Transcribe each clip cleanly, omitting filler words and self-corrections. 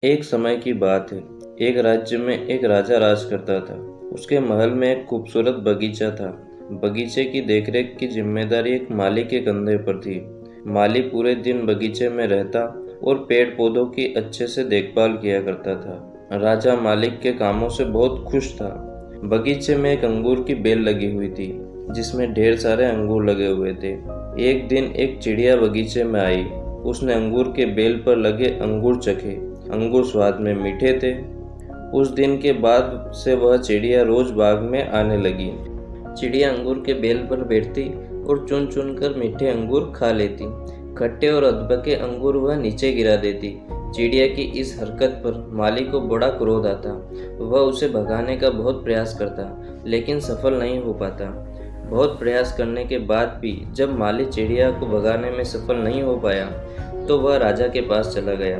एक समय की बात है। एक राज्य में एक राजा राज करता था। उसके महल में एक खूबसूरत बगीचा था। बगीचे की देखरेख की जिम्मेदारी एक माली के कंधे पर थी। माली पूरे दिन बगीचे में रहता और पेड़ पौधों की अच्छे से देखभाल किया करता था। राजा मालिक के कामों से बहुत खुश था। बगीचे में एक अंगूर की बेल लगी हुई थी, जिसमें ढेर सारे अंगूर लगे हुए थे। एक दिन एक चिड़िया बगीचे में आई। उसने अंगूर के बेल पर लगे अंगूर चखे। अंगूर स्वाद में मीठे थे। उस दिन के बाद से वह चिड़िया रोज बाग में आने लगी। चिड़िया अंगूर के बेल पर बैठती और चुन चुन कर मीठे अंगूर खा लेती। खट्टे और अधपके अंगूर वह नीचे गिरा देती। चिड़िया की इस हरकत पर माली को बड़ा क्रोध आता। वह उसे भगाने का बहुत प्रयास करता, लेकिन सफल नहीं हो पाता। बहुत प्रयास करने के बाद भी जब माली चिड़िया को भगाने में सफल नहीं हो पाया, तो वह राजा के पास चला गया।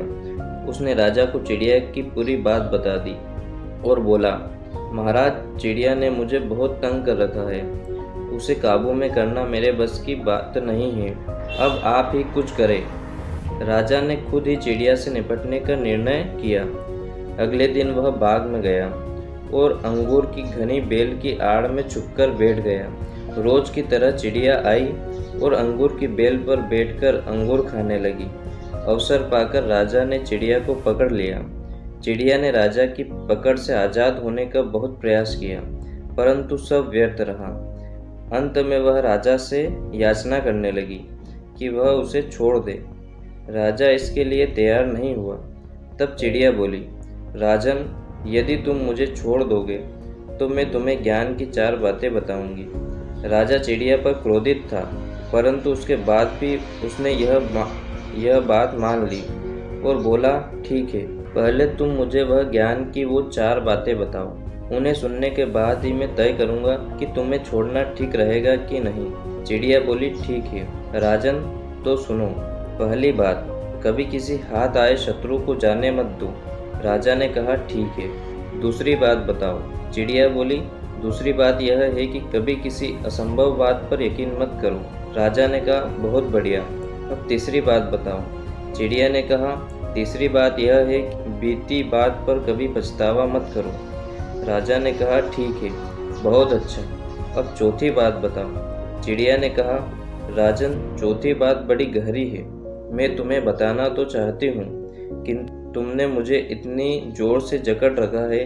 उसने राजा को चिड़िया की पूरी बात बता दी और बोला, महाराज, चिड़िया ने मुझे बहुत तंग कर रखा है। उसे काबू में करना मेरे बस की बात नहीं है। अब आप ही कुछ करें। राजा ने खुद ही चिड़िया से निपटने का निर्णय किया। अगले दिन वह बाग में गया और अंगूर की घनी बेल की आड़ में छुपकर बैठ गया। रोज की तरह चिड़िया आई और अंगूर की बेल पर बैठकर अंगूर खाने लगी। अवसर पाकर राजा ने चिड़िया को पकड़ लिया। चिड़िया ने राजा की पकड़ से आज़ाद होने का बहुत प्रयास किया, परंतु सब व्यर्थ रहा। अंत में वह राजा से याचना करने लगी कि वह उसे छोड़ दे। राजा इसके लिए तैयार नहीं हुआ। तब चिड़िया बोली, राजन, यदि तुम मुझे छोड़ दोगे तो मैं तुम्हें ज्ञान की 4 बातें बताऊंगी। राजा चिड़िया पर क्रोधित था, परंतु उसके बाद भी उसने यह बात मान ली और बोला, ठीक है, पहले तुम मुझे वह ज्ञान की वो 4 बातें बताओ। उन्हें सुनने के बाद ही मैं तय करूंगा कि तुम्हें छोड़ना ठीक रहेगा कि नहीं। चिड़िया बोली, ठीक है राजन, तो सुनो। पहली बात, कभी किसी हाथ आए शत्रु को जाने मत दो। राजा ने कहा, ठीक है। दूसरी बात बताओ। चिड़िया बोली, दूसरी बात यह है कि कभी किसी असंभव बात पर यकीन मत करो। राजा ने कहा, बहुत बढ़िया। अब तीसरी बात बताओ। चिड़िया ने कहा, तीसरी बात यह है कि बीती बात पर कभी पछतावा मत करो। राजा ने कहा, ठीक है, बहुत अच्छा। अब चौथी बात बताओ। चिड़िया ने कहा, राजन, चौथी बात बड़ी गहरी है। मैं तुम्हें बताना तो चाहती हूँ, किंतु तुमने मुझे इतनी जोर से जकड़ रखा है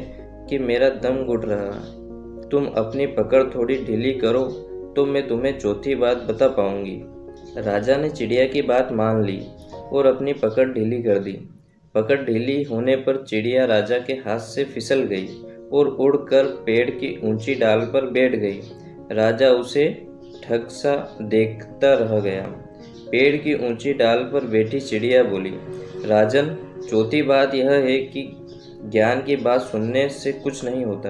कि मेरा दम घुट रहा है। तुम अपनी पकड़ थोड़ी ढीली करो तो मैं तुम्हें चौथी बात बता पाऊंगी। राजा ने चिड़िया की बात मान ली और अपनी पकड़ ढीली कर दी। पकड़ ढीली होने पर चिड़िया राजा के हाथ से फिसल गई और उड़कर पेड़ की ऊंची डाल पर बैठ गई। राजा उसे ठग सा देखता रह गया। पेड़ की ऊंची डाल पर बैठी चिड़िया बोली, राजन, चौथी बात यह है कि ज्ञान की बात सुनने से कुछ नहीं होता,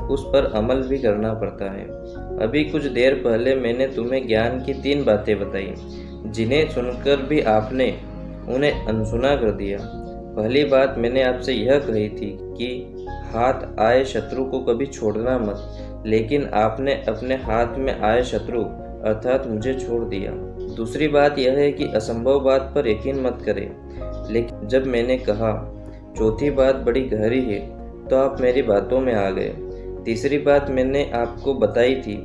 उस पर अमल भी करना पड़ता है। अभी कुछ देर पहले मैंने तुम्हें ज्ञान की 3 बातें बताई, जिन्हें सुनकर भी आपने उन्हें अनसुना कर दिया। पहली बात मैंने आपसे यह कही थी कि हाथ आए शत्रु को कभी छोड़ना मत, लेकिन आपने अपने हाथ में आए शत्रु अर्थात मुझे छोड़ दिया। दूसरी बात यह है कि असंभव बात पर यकीन मत करें, लेकिन जब मैंने कहा चौथी बात बड़ी गहरी है, तो आप मेरी बातों में आ गए। तीसरी बात मैंने आपको बताई थी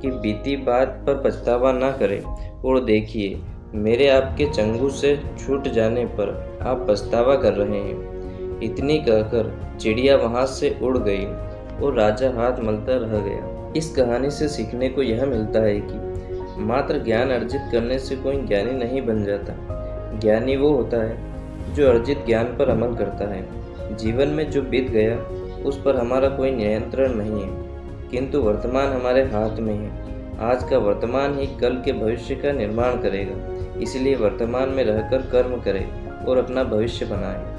कि बीती बात पर पछतावा ना करें, और देखिए, मेरे आपके चंगुल से छूट जाने पर आप पछतावा कर रहे हैं। इतनी कहकर चिड़िया वहां से उड़ गई और राजा हाथ मलता रह गया। इस कहानी से सीखने को यह मिलता है कि मात्र ज्ञान अर्जित करने से कोई ज्ञानी नहीं बन जाता। ज्ञानी वो होता है जो अर्जित ज्ञान पर अमल करता है। जीवन में जो बीत गया उस पर हमारा कोई नियंत्रण नहीं है, किंतु वर्तमान हमारे हाथ में है। आज का वर्तमान ही कल के भविष्य का निर्माण करेगा। इसलिए वर्तमान में रहकर कर्म करें और अपना भविष्य बनाएं।